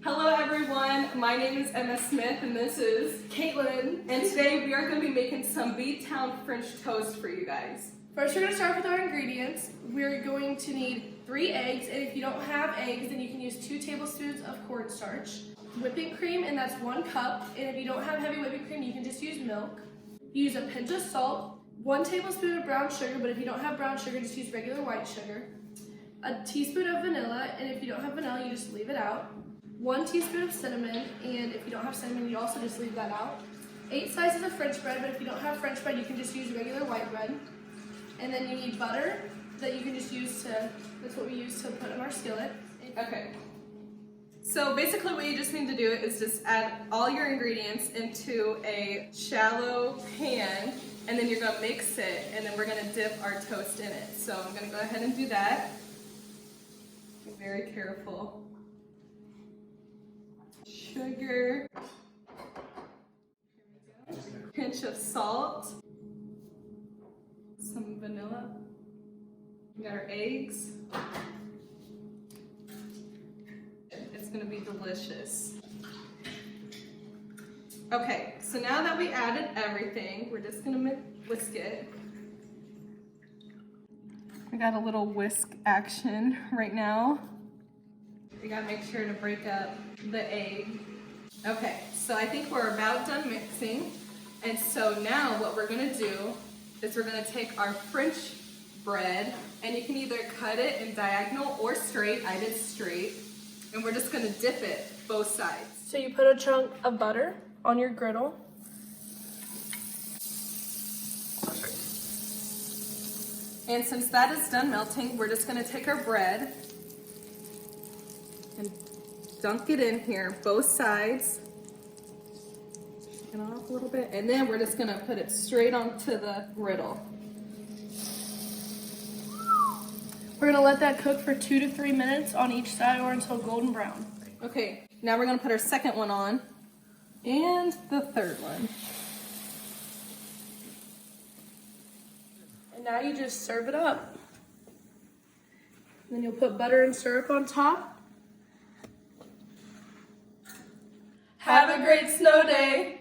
Hello everyone, my name is Emma Smith and this is Caitlin. And today we are going to be making some B-Town French toast for you guys. First we're going to start with our ingredients. We're going to need 3 eggs, and if you don't have eggs then you can use 2 tablespoons of cornstarch. Whipping cream, and that's 1 cup, and if you don't have heavy whipping cream you can just use milk. Use a pinch of salt, 1 tablespoon of brown sugar, but if you don't have brown sugar just use regular white sugar. A teaspoon of vanilla, and if you don't have vanilla you just leave it out. 1 teaspoon of cinnamon, and if you don't have cinnamon, you also just leave that out. 8 slices of French bread, but if you don't have French bread, you can just use regular white bread. And then you need butter that you can just use that's what we use to put in our skillet. Okay. So basically what you just need to do is just add all your ingredients into a shallow pan, and then you're going to mix it, and then we're going to dip our toast in it. So I'm going to go ahead and do that. Be very careful. Sugar, pinch of salt, some vanilla, we got our eggs. It's gonna be delicious. Okay, so now that we added everything, we're just gonna whisk it. We got a little whisk action right now. We gotta make sure to break up the egg. Okay, so I think we're about done mixing. And so now what we're gonna do is we're gonna take our French bread, and you can either cut it in diagonal or straight. I did straight. And we're just gonna dip it both sides. So you put a chunk of butter on your griddle. Perfect. And since that is done melting, we're just gonna take our bread and dunk it in here, both sides. Shake it off a little bit, and then we're just gonna put it straight onto the griddle. We're gonna let that cook for 2 to 3 minutes on each side, or until golden brown. Okay, now we're gonna put our second one on, and the third one. And now you just serve it up. Then you'll put butter and syrup on top. Have a great snow day!